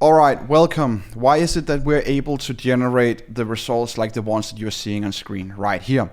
All right, welcome. Why is it that we're able to generate the results like the ones that you're seeing on screen right here?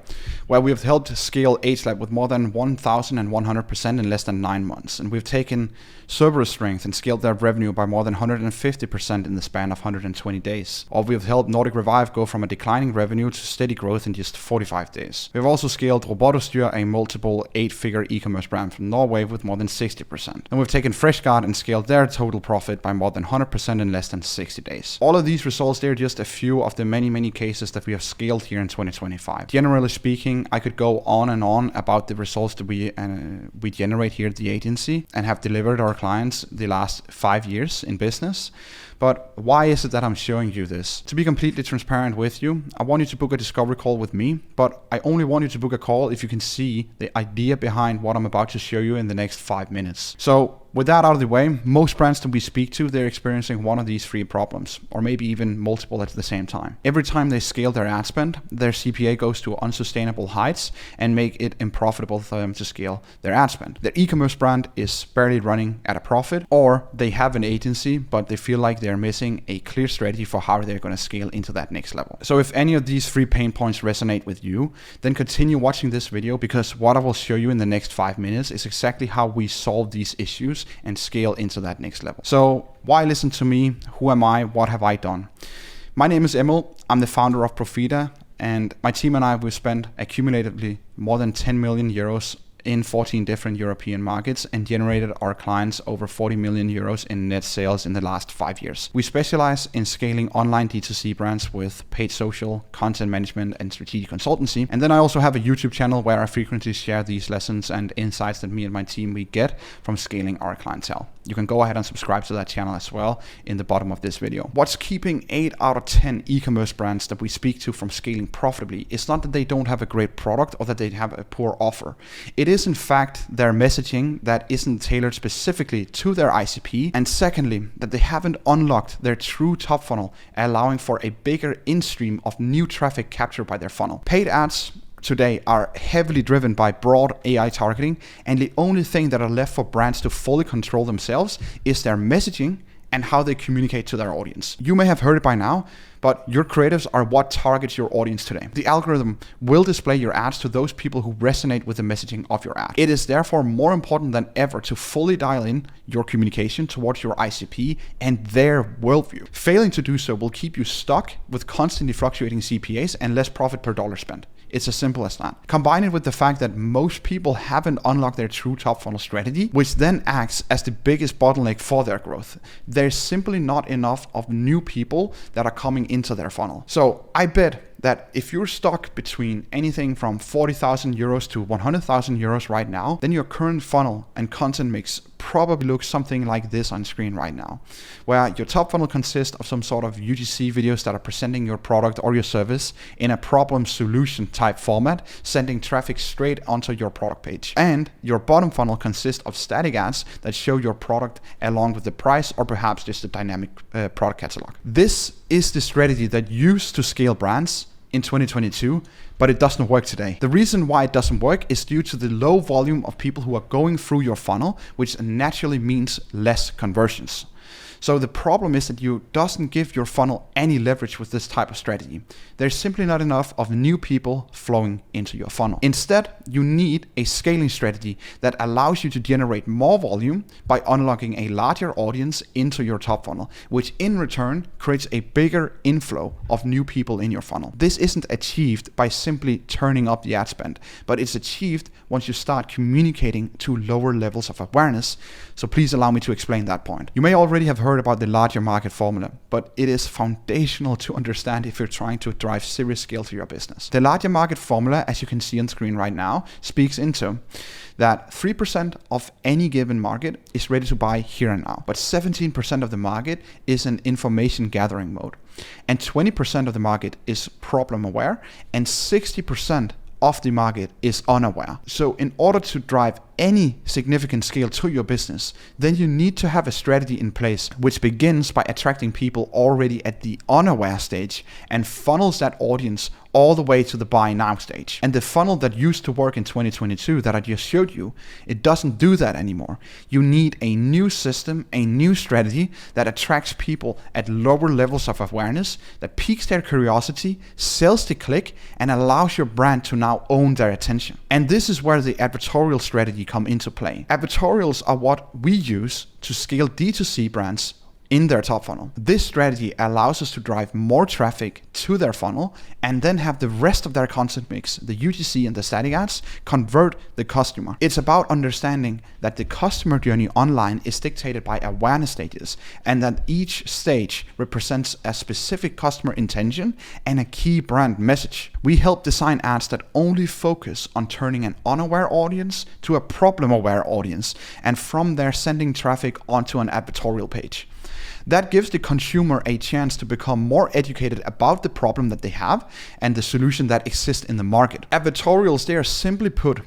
Well, we've helped scale agelab with more than 1,100% in less than 9 months. And we've taken Cerberus strength and scaled their revenue by more than 150% in the span of 120 days. Or we've helped Nordic Revive go from a declining revenue to steady growth in just 45 days. We've also scaled Robotostyr, a multiple 8-figure e-commerce brand from Norway, with more than 60%. And we've taken Freshguard and scaled their total profit by more than 100% in less than 60 days. All of these results, they're just a few of the many cases that we have scaled here in 2025. Generally speaking, I could go on and on about the results that we generate here at the agency and have delivered our clients the last 5 years in business. But why is it that I'm showing you this? To be completely transparent with you, I want you to book a discovery call with me, but I only want you to book a call if you can see the idea behind what I'm about to show you in the next 5 minutes. So with that out of the way, most brands that we speak to, they're experiencing one of these 3 problems, or maybe even multiple at the same time. Every time they scale their ad spend, their CPA goes to unsustainable heights and make it unprofitable for them to scale their ad spend. Their e-commerce brand is barely running at a profit, or they have an agency, but they feel like they're missing a clear strategy for how they're going to scale into that next level. So if any of these 3 pain points resonate with you, then continue watching this video, because what I will show you in the next 5 minutes is exactly how we solve these issues and scale into that next level. So why listen to me? Who am I? What have I done? My name is Emil. I'm the founder of Profita, and my team and I, we've spent accumulatively more than 10 million euros in 14 different European markets and generated our clients over 40 million euros in net sales in the last 5 years. We specialize in scaling online D2C brands with paid social, content management, and strategic consultancy. And then I also have a YouTube channel where I frequently share these lessons and insights that me and my team we get from scaling our clientele. You can go ahead and subscribe to that channel as well in the bottom of this video. What's keeping 8 out of 10 e-commerce brands that we speak to from scaling profitably is not that they don't have a great product or that they have a poor offer. It is in fact their messaging that isn't tailored specifically to their ICP, and secondly, that they haven't unlocked their true top funnel, allowing for a bigger in-stream of new traffic captured by their funnel. Paid ads today are heavily driven by broad AI targeting, and the only thing that are left for brands to fully control themselves is their messaging and how they communicate to their audience. You may have heard it by now, but your creatives are what targets your audience today. The algorithm will display your ads to those people who resonate with the messaging of your ad. It is therefore more important than ever to fully dial in your communication towards your ICP and their worldview. Failing to do so will keep you stuck with constantly fluctuating CPAs and less profit per dollar spent. It's as simple as that. Combine it with the fact that most people haven't unlocked their true top funnel strategy, which then acts as the biggest bottleneck for their growth. There's simply not enough of new people that are coming into their funnel. So I bet that if you're stuck between anything from 40,000 euros to 100,000 euros right now, then your current funnel and content mix probably looks something like this on screen right now, where your top funnel consists of some sort of UGC videos that are presenting your product or your service in a problem solution type format, sending traffic straight onto your product page. And your bottom funnel consists of static ads that show your product along with the price or perhaps just a dynamic product catalog. This is the strategy that used to scale brands in 2022, but it doesn't work today. The reason why it doesn't work is due to the low volume of people who are going through your funnel, which naturally means less conversions. So the problem is that you doesn't give your funnel any leverage with this type of strategy. There's simply not enough of new people flowing into your funnel. Instead, you need a scaling strategy that allows you to generate more volume by unlocking a larger audience into your top funnel, which in return creates a bigger inflow of new people in your funnel. This isn't achieved by simply turning up the ad spend, but it's achieved once you start communicating to lower levels of awareness. So please allow me to explain that point. You may already have heard about the larger market formula, but it is foundational to understand if you're trying to drive serious scale to your business. The larger market formula, as you can see on screen right now, speaks into that 3% of any given market is ready to buy here and now, but 17% of the market is in information gathering mode, and 20% of the market is problem aware, and 60% of the market is unaware. So in order to drive any significant scale to your business, then you need to have a strategy in place which begins by attracting people already at the unaware stage and funnels that audience all the way to the buy now stage. And the funnel that used to work in 2022 that I just showed you, it doesn't do that anymore. You need a new system, a new strategy that attracts people at lower levels of awareness, that piques their curiosity, sells the click, and allows your brand to now own their attention. And this is where the advertorial strategy come into play. Advertorials are what we use to scale D2C brands in their top funnel. This strategy allows us to drive more traffic to their funnel and then have the rest of their content mix, the UGC and the static ads, convert the customer. It's about understanding that the customer journey online is dictated by awareness stages and that each stage represents a specific customer intention and a key brand message. We help design ads that only focus on turning an unaware audience to a problem-aware audience, and from there sending traffic onto an advertorial page. That gives the consumer a chance to become more educated about the problem that they have and the solution that exists in the market. Advertorials, they are simply put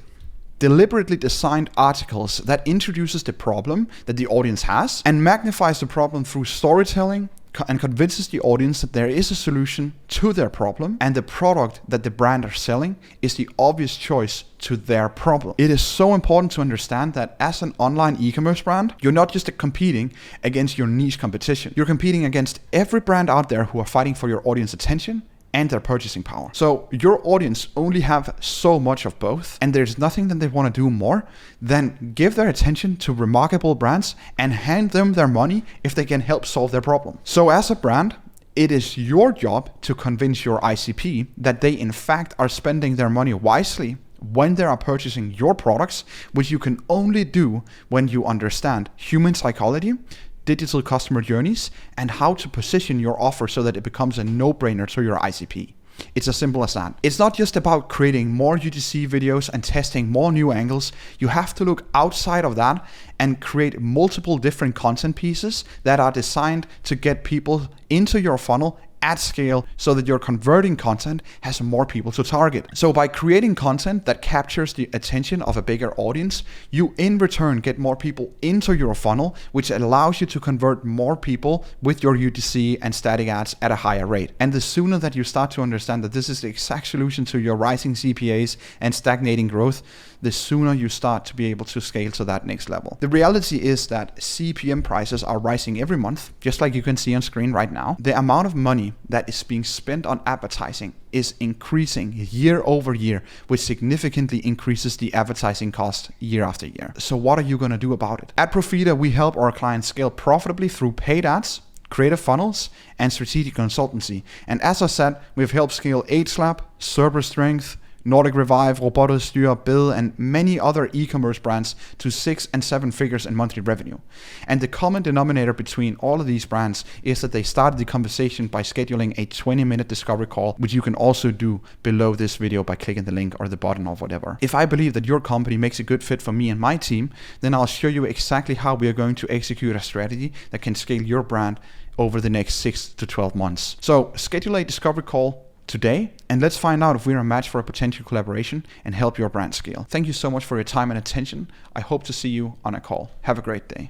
deliberately designed articles that introduces the problem that the audience has and magnifies the problem through storytelling and convinces the audience that there is a solution to their problem and the product that the brand are selling is the obvious choice to their problem. It is so important to understand that as an online e-commerce brand, you're not just competing against your niche competition. You're competing against every brand out there who are fighting for your audience attention and their purchasing power. So your audience only have so much of both, and there's nothing that they want to do more than give their attention to remarkable brands and hand them their money if they can help solve their problem. So as a brand, it is your job to convince your ICP that they in fact are spending their money wisely when they are purchasing your products, which you can only do when you understand human psychology, digital customer journeys, and how to position your offer so that it becomes a no-brainer to your ICP. It's as simple as that. It's not just about creating more UGC videos and testing more new angles. You have to look outside of that and create multiple different content pieces that are designed to get people into your funnel at scale so that your converting content has more people to target. So by creating content that captures the attention of a bigger audience, you in return get more people into your funnel, which allows you to convert more people with your UGC and static ads at a higher rate. And the sooner that you start to understand that this is the exact solution to your rising CPAs and stagnating growth, the sooner you start to be able to scale to that next level. The reality is that CPM prices are rising every month, just like you can see on screen right now. The amount of money that is being spent on advertising is increasing year over year, which significantly increases the advertising cost year after year. So what are you going to do about it? At Profita, we help our clients scale profitably through paid ads, creative funnels, and strategic consultancy. And as I said, we've helped scale Ageslab, Server Strength, Nordic Revive, Robotudstyr, Bill, and many other e-commerce brands to 6 and 7 figures in monthly revenue. And the common denominator between all of these brands is that they started the conversation by scheduling a 20-minute discovery call, which you can also do below this video by clicking the link or the button or whatever. If I believe that your company makes a good fit for me and my team, then I'll show you exactly how we are going to execute a strategy that can scale your brand over the next 6 to 12 months. So schedule a discovery call today, and let's find out if we're a match for a potential collaboration and help your brand scale. Thank you so much for your time and attention. I hope to see you on a call. Have a great day.